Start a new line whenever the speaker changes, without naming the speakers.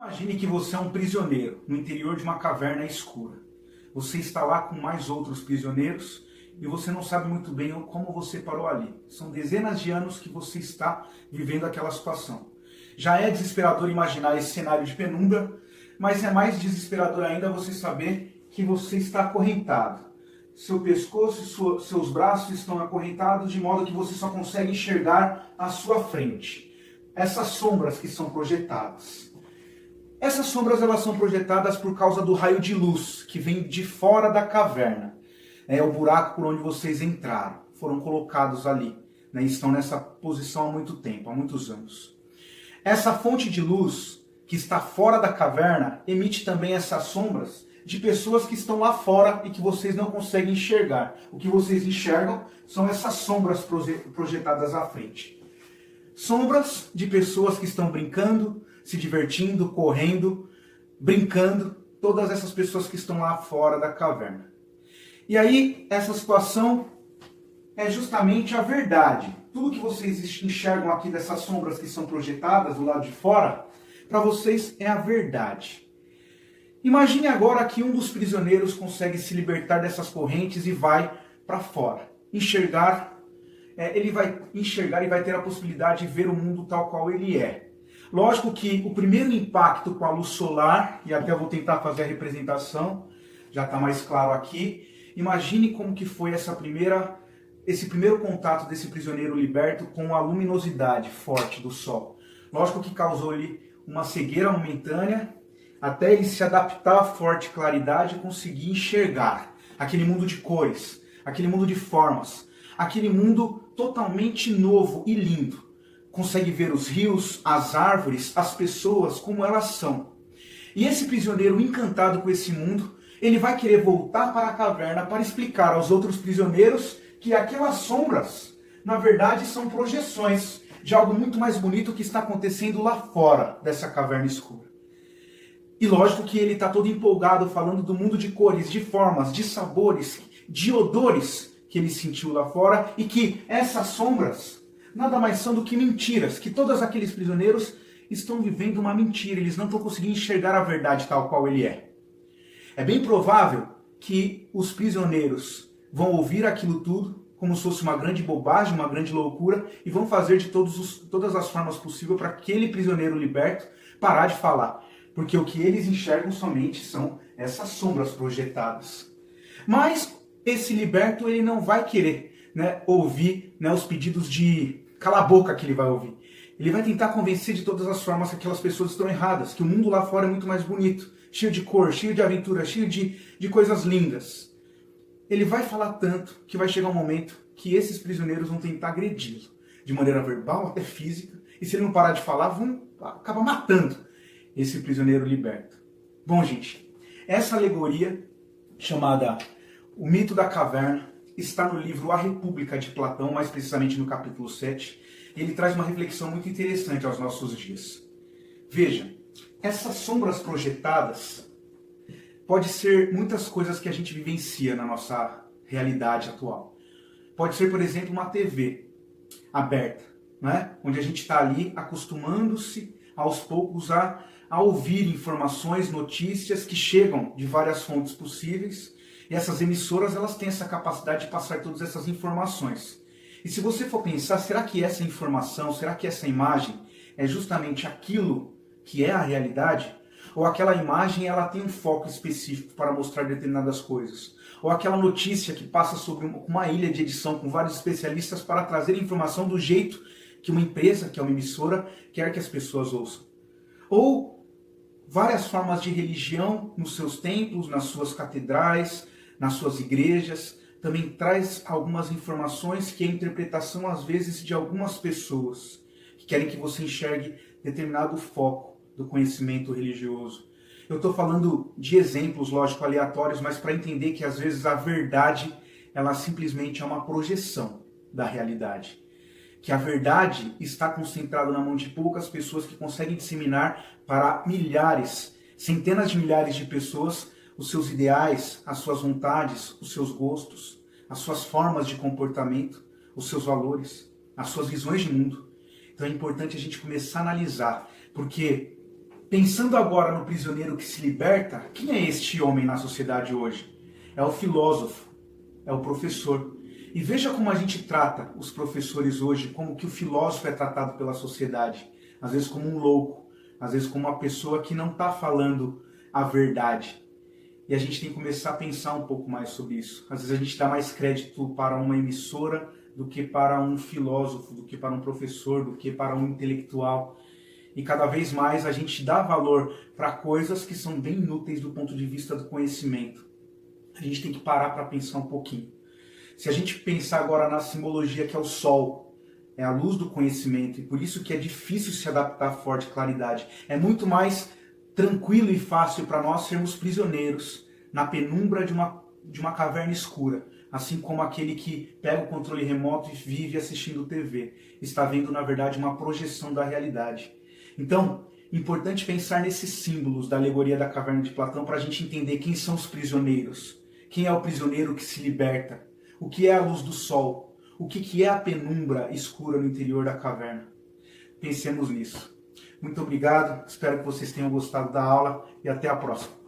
Imagine que você é um prisioneiro no interior de uma caverna escura. Você está lá com mais outros prisioneiros e você não sabe muito bem como você parou ali. São dezenas de anos que você está vivendo aquela situação. Já é desesperador imaginar esse cenário de penumbra, mas é mais desesperador ainda você saber que você está acorrentado. Seu pescoço e seus braços estão acorrentados de modo que você só consegue enxergar à sua frente. Essas sombras que são projetadas. Essas sombras elas são projetadas por causa do raio de luz que vem de fora da caverna. É o buraco por onde vocês entraram. Foram colocados ali. Né, estão nessa posição há muito tempo, há muitos anos. Essa fonte de luz que está fora da caverna emite também essas sombras de pessoas que estão lá fora e que vocês não conseguem enxergar. O que vocês enxergam são essas sombras projetadas à frente. Sombras de pessoas que estão brincando, se divertindo, correndo, brincando, todas essas pessoas que estão lá fora da caverna. E aí, essa situação é justamente a verdade. Tudo que vocês enxergam aqui dessas sombras que são projetadas do lado de fora, para vocês é a verdade. Imagine agora que um dos prisioneiros consegue se libertar dessas correntes e vai para fora. Ele vai enxergar e vai ter a possibilidade de ver o mundo tal qual ele é. Lógico que o primeiro impacto com a luz solar, e até eu vou tentar fazer a representação, já está mais claro aqui. Imagine como que foi esse primeiro contato desse prisioneiro liberto com a luminosidade forte do sol. Lógico que causou-lhe uma cegueira momentânea, até ele se adaptar à forte claridade e conseguir enxergar aquele mundo de cores, aquele mundo de formas, aquele mundo totalmente novo e lindo. Consegue ver os rios, as árvores, as pessoas como elas são. E esse prisioneiro encantado com esse mundo, ele vai querer voltar para a caverna para explicar aos outros prisioneiros que aquelas sombras, na verdade, são projeções de algo muito mais bonito que está acontecendo lá fora dessa caverna escura. E lógico que ele está todo empolgado falando do mundo de cores, de formas, de sabores, de odores que ele sentiu lá fora e que essas sombras nada mais são do que mentiras, que todos aqueles prisioneiros estão vivendo uma mentira, eles não estão conseguindo enxergar a verdade tal qual ele é. É bem provável que os prisioneiros vão ouvir aquilo tudo como se fosse uma grande bobagem, uma grande loucura, e vão fazer de todas as formas possíveis para aquele prisioneiro liberto parar de falar. Porque o que eles enxergam somente são essas sombras projetadas. Mas esse liberto ele não vai querer ouvir os pedidos de cala a boca que ele vai ouvir. Ele vai tentar convencer de todas as formas que aquelas pessoas estão erradas, que o mundo lá fora é muito mais bonito, cheio de cor, cheio de aventura, cheio de coisas lindas. Ele vai falar tanto que vai chegar um momento que esses prisioneiros vão tentar agredi-lo, de maneira verbal, até física, e se ele não parar de falar, vão acabar matando esse prisioneiro liberto. Bom, gente, essa alegoria, chamada O Mito da Caverna, está no livro A República de Platão, mais precisamente no capítulo 7, e ele traz uma reflexão muito interessante aos nossos dias. Veja, essas sombras projetadas pode ser muitas coisas que a gente vivencia na nossa realidade atual. Pode ser, por exemplo, uma TV aberta, né? Onde a gente está ali acostumando-se aos poucos a ouvir informações, notícias que chegam de várias fontes possíveis. E essas emissoras elas têm essa capacidade de passar todas essas informações. E se você for pensar, será que essa informação, será que essa imagem é justamente aquilo que é a realidade? Ou aquela imagem ela tem um foco específico para mostrar determinadas coisas? Ou aquela notícia que passa sobre uma ilha de edição com vários especialistas para trazer informação do jeito que uma empresa, que é uma emissora, quer que as pessoas ouçam? Ou várias formas de religião nos seus templos, nas suas catedrais, nas suas igrejas, também traz algumas informações que é a interpretação, às vezes, de algumas pessoas que querem que você enxergue determinado foco do conhecimento religioso. Eu estou falando de exemplos, lógico, aleatórios, mas para entender que, às vezes, a verdade, ela simplesmente é uma projeção da realidade. Que a verdade está concentrada na mão de poucas pessoas que conseguem disseminar para milhares, centenas de milhares de pessoas os seus ideais, as suas vontades, os seus gostos, as suas formas de comportamento, os seus valores, as suas visões de mundo. Então é importante a gente começar a analisar, porque Pensando agora no prisioneiro que se liberta, quem é este homem na sociedade hoje? É o filósofo, é o professor. E veja como a gente trata os professores hoje, como que o filósofo é tratado pela sociedade. Às vezes como um louco, às vezes como uma pessoa que não está falando a verdade. E a gente tem que começar a pensar um pouco mais sobre isso. Às vezes a gente dá mais crédito para uma emissora do que para um filósofo, do que para um professor, do que para um intelectual. E cada vez mais a gente dá valor para coisas que são bem inúteis do ponto de vista do conhecimento. A gente tem que parar para pensar um pouquinho. Se a gente pensar agora na simbologia que é o sol, é a luz do conhecimento, e por isso que é difícil se adaptar à forte claridade. É muito mais tranquilo e fácil para nós sermos prisioneiros na penumbra de uma caverna escura, assim como aquele que pega o controle remoto e vive assistindo TV. Está vendo, na verdade, uma projeção da realidade. Então, importante pensar nesses símbolos da alegoria da caverna de Platão para a gente entender quem são os prisioneiros. Quem é o prisioneiro que se liberta? O que é a luz do sol? O que é a penumbra escura no interior da caverna? Pensemos nisso. Muito obrigado, espero que vocês tenham gostado da aula e até a próxima.